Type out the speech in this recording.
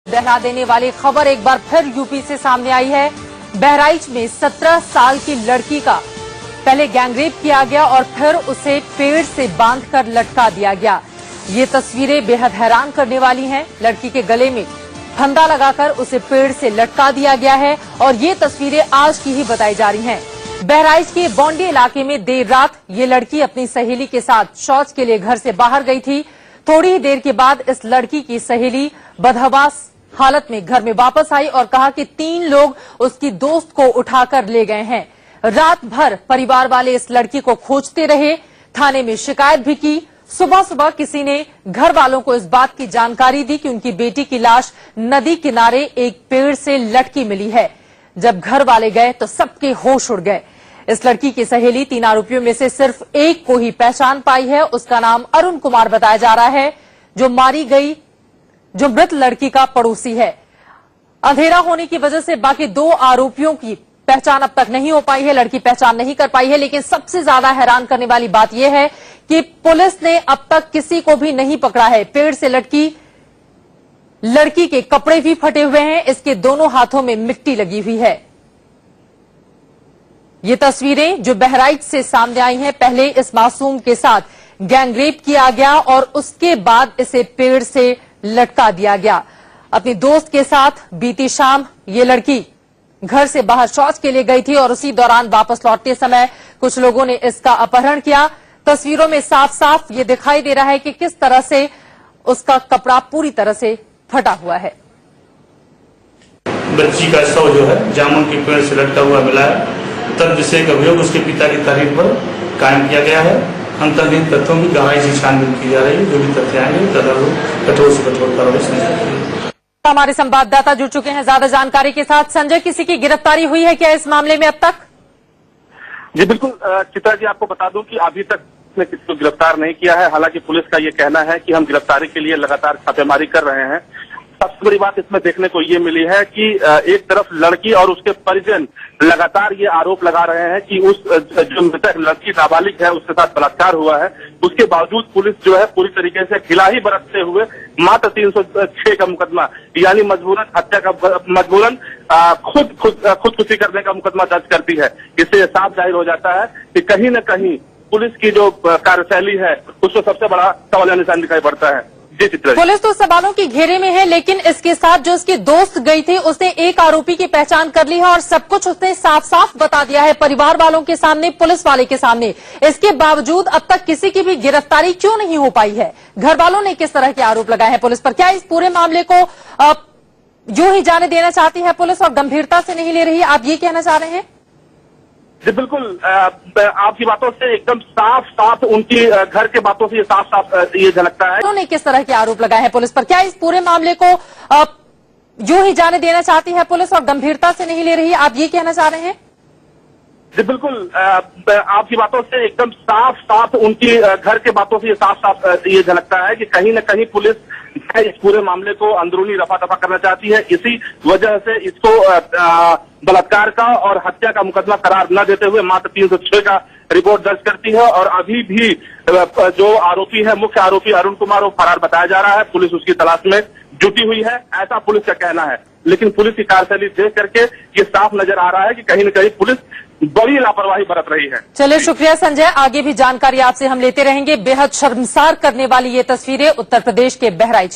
दहला देने वाली खबर एक बार फिर यूपी से सामने आई है। बहराइच में 17 साल की लड़की का पहले गैंगरेप किया गया और फिर उसे पेड़ से बांधकर लटका दिया गया। ये तस्वीरें बेहद हैरान करने वाली हैं। लड़की के गले में फंदा लगाकर उसे पेड़ से लटका दिया गया है और ये तस्वीरें आज की ही बताई जा रही हैं। बहराइच के बौंडी इलाके में देर रात ये लड़की अपनी सहेली के साथ शौच के लिए घर से बाहर गई थी। थोड़ी ही देर के बाद इस लड़की की सहेली बदहवास हालत में घर में वापस आई और कहा कि 3 लोग उसकी दोस्त को उठाकर ले गए हैं। रात भर परिवार वाले इस लड़की को खोजते रहे, थाने में शिकायत भी की। सुबह सुबह किसी ने घर वालों को इस बात की जानकारी दी कि उनकी बेटी की लाश नदी किनारे एक पेड़ से लटकी मिली है। जब घर वाले गए तो सबके होश उड़ गए। इस लड़की की सहेली 3 आरोपियों में से सिर्फ एक को ही पहचान पाई है। उसका नाम अरुण कुमार बताया जा रहा है, जो मारी गई, जो मृत लड़की का पड़ोसी है। अंधेरा होने की वजह से बाकी 2 आरोपियों की पहचान अब तक नहीं हो पाई है, लड़की पहचान नहीं कर पाई है। लेकिन सबसे ज्यादा हैरान करने वाली बात यह है कि पुलिस ने अब तक किसी को भी नहीं पकड़ा है। पेड़ से लटकी लड़की के कपड़े भी फटे हुए हैं, इसके दोनों हाथों में मिट्टी लगी हुई है। ये तस्वीरें जो बहराइच से सामने आई हैं, पहले इस मासूम के साथ गैंगरेप किया गया और उसके बाद इसे पेड़ से लटका दिया गया। अपनी दोस्त के साथ बीती शाम ये लड़की घर से बाहर शौच के लिए गई थी और उसी दौरान वापस लौटते समय कुछ लोगों ने इसका अपहरण किया। तस्वीरों में साफ साफ ये दिखाई दे रहा है कि किस तरह से उसका कपड़ा पूरी तरह से फटा हुआ है। बच्ची का शव जो है जामुन के पेड़ से लटका हुआ मिला है। तब जिसे अभियोग उसके पिता की तारीफ पर कायम किया गया है। अंतर्निहित तथ्यों की गहराई से छानबीन की जा रही है। जो भी तथ्य आएंगे कठोर से कठोर कार्रवाई संभव। हमारे संवाददाता जुड़ चुके हैं ज्यादा जानकारी के साथ। संजय, किसी की गिरफ्तारी हुई है क्या इस मामले में अब तक? जी बिल्कुल चित्रा जी, आपको बता दूं कि अभी तक ने किसी को गिरफ्तार नहीं किया है। हालांकि पुलिस का ये कहना है कि हम गिरफ्तारी के लिए लगातार छापेमारी कर रहे हैं। सबसे बड़ी बात इसमें देखने को ये मिली है कि एक तरफ लड़की और उसके परिजन लगातार ये आरोप लगा रहे हैं कि उस जो मृतक लड़की नाबालिग है उसके साथ बलात्कार हुआ है। उसके बावजूद पुलिस जो है पूरी तरीके से खिलाही बरतते हुए मात्र 306 का मुकदमा यानी मजबूरन हत्या का मजबूरन खुदकुशी करने का मुकदमा दर्ज करती है। इससे साफ जाहिर हो जाता है कि कहीं न कहीं पुलिस की जो कार्यशैली है उसको सबसे बड़ा सवालिया निशान दिखाई पड़ता है। पुलिस तो सवालों की घेरे में है, लेकिन इसके साथ जो उसकी दोस्त गई थी उसने एक आरोपी की पहचान कर ली है और सब कुछ उसने साफ साफ बता दिया है परिवार वालों के सामने, पुलिस वाले के सामने। इसके बावजूद अब तक किसी की भी गिरफ्तारी क्यों नहीं हो पाई है? घर वालों ने किस तरह के आरोप लगाए हैं पुलिस पर? क्या इस पूरे मामले को यूं ही जाने देना चाहती है पुलिस और गंभीरता से नहीं ले रही है, आप ये कहना चाह रहे हैं? जी बिल्कुल, आपकी बातों से एकदम साफ उनकी घर के बातों से साफ ये झलकता है। उन्होंने किस तरह के आरोप लगाए हैं पुलिस पर? क्या इस पूरे मामले को यूं ही जाने देना चाहती है पुलिस और गंभीरता से नहीं ले रही है, आप ये कहना चाह रहे हैं? जी बिल्कुल, आपकी बातों से एकदम साफ उनकी घर के बातों से साफ ये झलकता है कि कहीं न कहीं पुलिस इस पूरे मामले को अंदरूनी रफा दफा करना चाहती है। इसी वजह से इसको बलात्कार का और हत्या का मुकदमा करार न देते हुए मात्र 306 का रिपोर्ट दर्ज करती है। और अभी भी जो आरोपी है, मुख्य आरोपी अरुण कुमार, वो फरार बताया जा रहा है। पुलिस उसकी तलाश में जुटी हुई है, ऐसा पुलिस का कहना है। लेकिन पुलिस की कार्यशैली देख करके ये साफ नजर आ रहा है कि कहीं न कहीं पुलिस बड़ी लापरवाही बरत रही है। चलिए शुक्रिया संजय, आगे भी जानकारी आपसे हम लेते रहेंगे। बेहद शर्मसार करने वाली ये तस्वीरें उत्तर प्रदेश के बहराइच की।